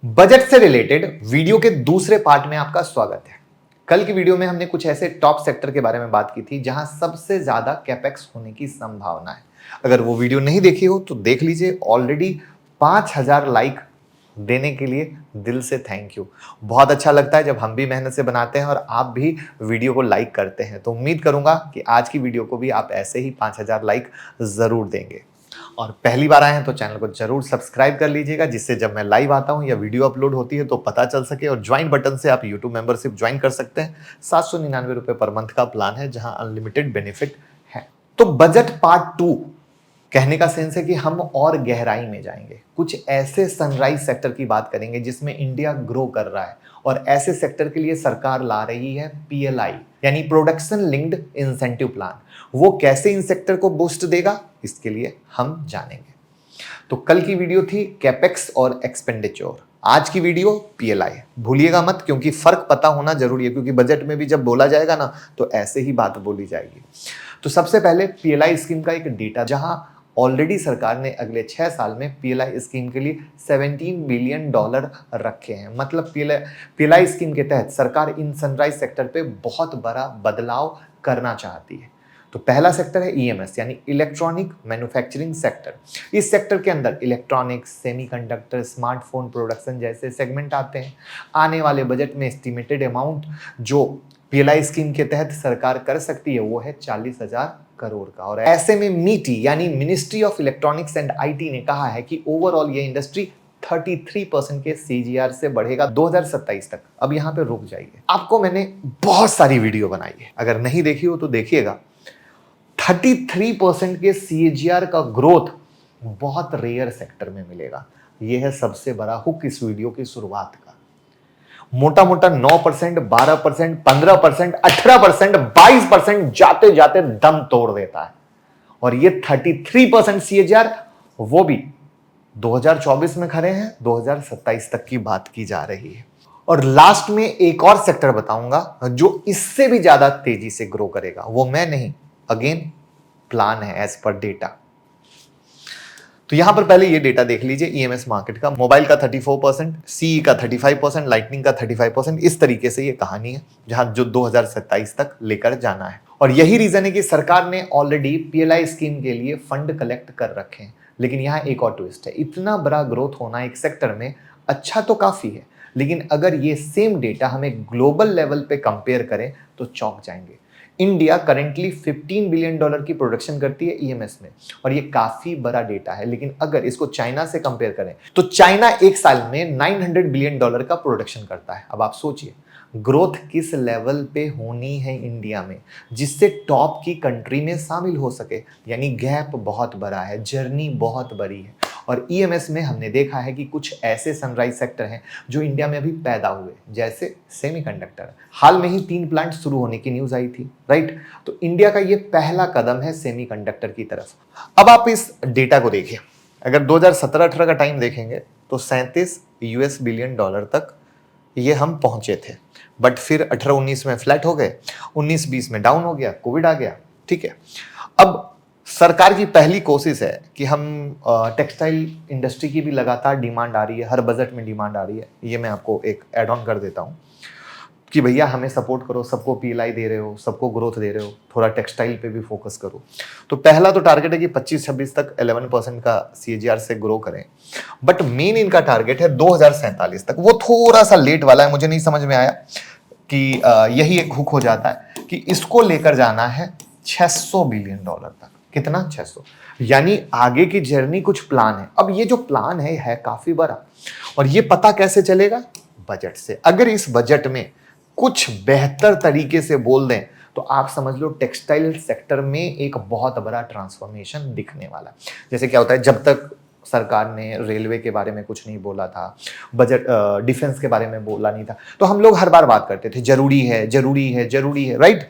Budget से related video के दूसरे पार्ट में आपका स्वागत है। कल की वीडियो में हमने कुछ ऐसे टॉप सेक्टर के बारे में बात की थी जहां सबसे ज्यादा कैपेक्स होने की संभावना है। अगर वो वीडियो नहीं देखी हो तो देख लीजिए। ऑलरेडी 5000 लाइक देने के लिए दिल से थैंक यू। बहुत अच्छा लगता है जब हम भी मेहनत से बनाते हैं और आप भी वीडियो को लाइक करते हैं। तो उम्मीद करूंगा कि आज की वीडियो को भी आप ऐसे ही 5000 लाइक जरूर देंगे। और पहली बार आए हैं तो चैनल को जरूर सब्सक्राइब कर लीजिएगा, जिससे जब मैं लाइव आता हूं या वीडियो अपलोड होती है तो पता चल सके। और ज्वाइन बटन से आप यूट्यूब मेंबरशिप ज्वाइन कर सकते हैं। 799 रुपए पर मंथ का प्लान है जहां अनलिमिटेड बेनिफिट है। तो बजट पार्ट 2 कहने का सेंस है कि हम और गहराई में जाएंगे। कुछ ऐसे सनराइज सेक्टर की बात करेंगे जिसमें इंडिया ग्रो कर रहा है और ऐसे सेक्टर के लिए सरकार ला रही है PLI यानी प्रोडक्शन लिंक्ड इंसेंटिव प्लान। वो कैसे इन सेक्टर को बूस्ट देगा, इसके लिए हम जानेंगे। तो कल की वीडियो थी कैपेक्स और एक्सपेंडिचर, आज की वीडियो PLI। भूलिएगा मत, क्योंकि फर्क पता होना जरूरी है, क्योंकि बजट में भी जब बोला जाएगा ना तो ऐसे ही बात बोली जाएगी। तो सबसे पहले PLI स्कीम का एक डेटा, जहां ऑलरेडी सरकार ने अगले 6 साल में PLI स्कीम के लिए $17 बिलियन रखे हैं। मतलब PLI स्कीम के तहत सरकार इन सनराइज सेक्टर पे बहुत बड़ा बदलाव करना चाहती है। तो पहला सेक्टर है EMS यानी इलेक्ट्रॉनिक मैन्युफैक्चरिंग सेक्टर। इस सेक्टर के अंदर इलेक्ट्रॉनिक्स, सेमीकंडक्टर, स्मार्टफोन प्रोडक्शन जैसे सेगमेंट आते हैं। आने वाले बजट में एस्टिमेटेड अमाउंट जो PLI स्कीम के तहत सरकार कर सकती है वो है 40,000 करोड़ का। और ऐसे में MeitY यानी ministry of electronics and IT ने कहा है कि ओवरऑल ये इंडस्ट्री 33% के CAGR से बढ़ेगा 2027 तक। अब यहाँ पे रुक जाइए, आपको मैंने बहुत सारी वीडियो बनाई है, अगर नहीं देखी हो तो देखिएगा। 33% के CAGR का ग्रोथ बहुत रेयर सेक्टर में मिलेगा। यह है सबसे बड़ा हुक इस वीडियो की शुरुआत का। मोटा मोटा 9%, 12%, 15%, 18%, 22% जाते जाते दम तोड़ देता है। और ये 33% CAGR वो भी 2024 में खड़े हैं, 2027 तक की बात की जा रही है। और लास्ट में एक और सेक्टर बताऊंगा जो इससे भी ज्यादा तेजी से ग्रो करेगा। वो मैं नहीं, अगेन प्लान है एज पर डेटा। तो यहां पर पहले ये डेटा देख लीजिए EMS मार्केट का। मोबाइल का 34%, CE का 35%, लाइटनिंग का 35%। इस तरीके से ये कहानी है जहां जो 2027 तक लेकर जाना है। और यही रीजन है कि सरकार ने ऑलरेडी PLI स्कीम के लिए फंड कलेक्ट कर रखे हैं। लेकिन यहां एक और ट्विस्ट है, इतना बड़ा ग्रोथ होना एक सेक्टर में अच्छा तो काफी है, लेकिन अगर ये सेम डेटा हमें ग्लोबल लेवल पे कंपेयर करें तो चौंक जाएंगे। इंडिया करेंटली $15 बिलियन की प्रोडक्शन करती है EMS में, और ये काफी बड़ा डेटा है। लेकिन अगर इसको चाइना से कंपेयर करें तो चाइना एक साल में $900 बिलियन का प्रोडक्शन करता है। अब आप सोचिए ग्रोथ किस लेवल पे होनी है इंडिया में जिससे टॉप की कंट्री में शामिल हो सके। यानी गैप बहुत बड़ा है, जर्नी बहुत बड़ी है। और EMS में हमने देखा है कि कुछ ऐसे सनराइज सेक्टर हैं जो इंडिया में अभी पैदा हुए, जैसे सेमीकंडक्टर। हाल में ही 3 प्लांट शुरू होने की न्यूज आई थी, राइट। तो इंडिया का ये पहला कदम है सेमीकंडक्टर की तरफ। अब आप इस डेटा को देखिए, अगर 2017-18 का टाइम देखेंगे तो $37 बिलियन तक ये हम पहुंचे थे। बट फिर 18-19 में फ्लैट हो गए, 19-20 में डाउन हो गया, कोविड आ गया, ठीक है। अब सरकार की पहली कोशिश है कि हम टेक्सटाइल इंडस्ट्री की भी लगातार डिमांड आ रही है, हर बजट में डिमांड आ रही है। ये मैं आपको एक ऐड ऑन कर देता हूँ कि भैया हमें सपोर्ट करो, सबको PLI दे रहे हो, सबको ग्रोथ दे रहे हो, थोड़ा टेक्सटाइल पे भी फोकस करो। तो पहला तो टारगेट है कि 25-26 तक 11% का CAGR से ग्रो करें। बट मेन इनका टारगेट है 2047 तक। वो थोड़ा सा लेट वाला है, मुझे नहीं समझ में आया कि यही एक हुक हो जाता है कि इसको लेकर जाना है $600 बिलियन तक। कितना? 600। यानी आगे की जर्नी कुछ प्लान है। अब ये जो प्लान है काफी बड़ा, और ये पता कैसे चलेगा? बजट से। अगर इस बजट में कुछ बेहतर तरीके से बोल दें तो आप समझ लो टेक्सटाइल सेक्टर में एक बहुत बड़ा ट्रांसफॉर्मेशन दिखने वाला है। जैसे क्या होता है, जब तक सरकार ने रेलवे के बारे में कुछ नहीं बोला था, बजट डिफेंस के बारे में बोला नहीं था, तो हम लोग हर बार बात करते थे जरूरी है, जरूरी है, जरूरी है, राइट।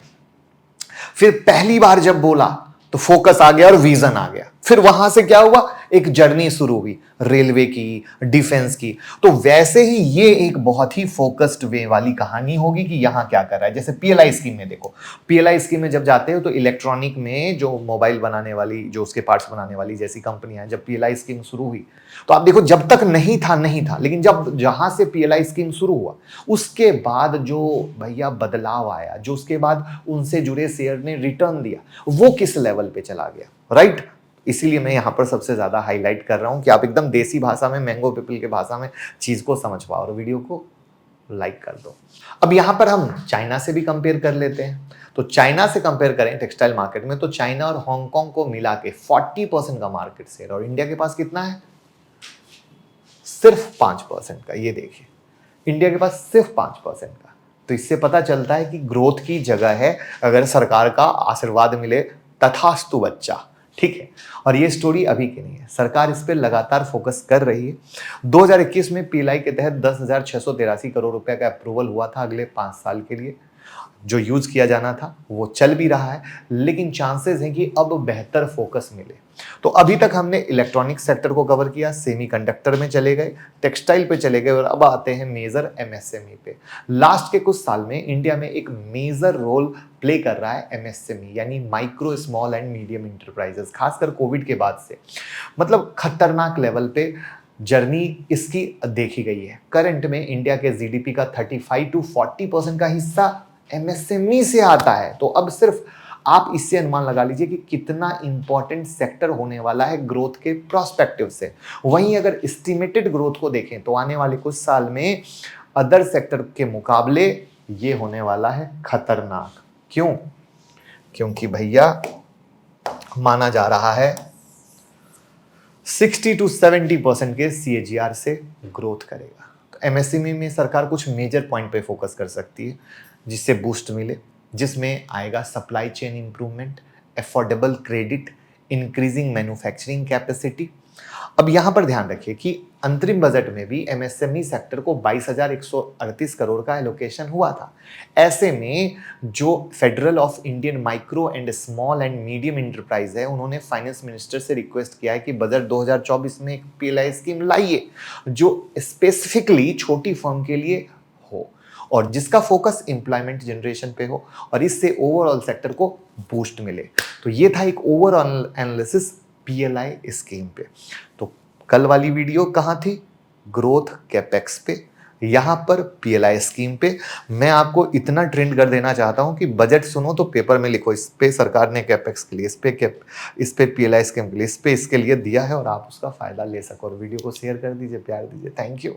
फिर पहली बार जब बोला तो फोकस आ गया और विजन आ गया। फिर वहां से क्या हुआ, एक जर्नी शुरू हुई रेलवे की, डिफेंस की। तो वैसे ही ये एक बहुत ही फोकस्ड वे वाली कहानी होगी कि यहां क्या कर रहा है। जैसे पीएलआई स्कीम में देखो, पीएलआई स्कीम में जब जाते हो तो इलेक्ट्रॉनिक में जो मोबाइल बनाने वाली, जो उसके पार्ट्स बनाने वाली जैसी कंपनियां, जब पीएलआई स्कीम शुरू हुई तो आप देखो, जब तक नहीं था, लेकिन जब जहां से पीएलआई स्कीम शुरू हुआ उसके बाद जो भैया बदलाव आया, जो उसके बाद उनसे जुड़े शेयर ने रिटर्न दिया, वो किस लेवल पे चला गया, राइट। इसीलिए मैं यहां पर सबसे ज्यादा हाईलाइट कर रहा हूं कि आप एकदम देसी भाषा में, मैंगो पीपल के भाषा में चीज को समझ पाओ। और वीडियो को लाइक कर दो। अब यहां पर हम चाइना से भी कंपेयर कर लेते हैं। तो चाइना से कंपेयर करें टेक्सटाइल मार्केट में, तो चाइना और हांगकांग को मिला के 40% का मार्केट शेयर, और इंडिया के पास कितना है, सिर्फ 5% का। ये देखिए, इंडिया के पास सिर्फ 5% का। तो इससे पता चलता है कि ग्रोथ की जगह है, अगर सरकार का आशीर्वाद मिले, तथास्तु बच्चा, ठीक है। और ये स्टोरी अभी की नहीं है, सरकार इस पर लगातार फोकस कर रही है। 2021 में पीएलआई के तहत 10,683 करोड़ रुपए का अप्रूवल हुआ था अगले 5 साल के लिए, जो यूज किया जाना था वो चल भी रहा है, लेकिन चांसेस हैं कि अब बेहतर फोकस मिले। तो अभी तक हमने इलेक्ट्रॉनिक सेक्टर को कवर किया, सेमीकंडक्टर में चले गए, टेक्सटाइल पे चले गए, और अब आते हैं मेजर एमएसएमई पे। लास्ट के कुछ साल में इंडिया में एक मेजर रोल प्ले कर रहा है एमएसएमई, यानी micro small and medium enterprises, खासकर कोविड के बाद से मतलब खतरनाक लेवल पे जर्नी इसकी देखी गई है। करंट में इंडिया के जीडीपी का 35 to 40% का हिस्सा एमएसएमई से आता है। तो अब सिर्फ आप इससे अनुमान लगा लीजिए कि कितना इंपॉर्टेंट सेक्टर होने वाला है ग्रोथ के प्रोस्पेक्टिव से। वहीं अगर एस्टिमेटेड ग्रोथ को देखें तो आने वाले कुछ साल में अदर सेक्टर के मुकाबले ये होने वाला है खतरनाक। क्यों? क्योंकि भैया माना जा रहा है 60 to 70% के CAGR से ग्रोथ करेगा। तो एमएसएमई में सरकार कुछ मेजर पॉइंट पे फोकस कर सकती है जिससे बूस्ट मिले, जिसमें आएगा supply chain improvement, affordable credit, increasing manufacturing capacity. अब यहां पर ध्यान रखिए कि अंतरिम बजट में भी एमएसएमई सेक्टर को 22,138 करोड़ का एलोकेशन हुआ था। ऐसे में जो federal of Indian micro and small and medium enterprise है, उन्होंने फाइनेंस मिनिस्टर से रिक्वेस्ट किया है कि बजट 2024 में एक पीएलआई स्कीम लाइए जो स्पेसिफिकली छोटी फर्म के लिए हो और जिसका फोकस एम्प्लॉयमेंट जनरेशन पे हो और इससे ओवरऑल सेक्टर को बूस्ट मिले। तो ये था एक ओवरऑल एनालिसिस पीएलआई स्कीम पे। तो कल वाली वीडियो कहाँ थी? ग्रोथ कैपेक्स पे, यहां पर पीएलआई स्कीम पे। मैं आपको इतना ट्रेंड कर देना चाहता हूं कि बजट सुनो तो पेपर में लिखो, इस पे सरकार ने कैपेक्स के लिए, इस पे पीएलआई स्कीम के लिए, इस पे इसके लिए दिया है और आप उसका फायदा ले सको। और वीडियो को शेयर कर दीजिए, प्यार दीजिए। Thank you.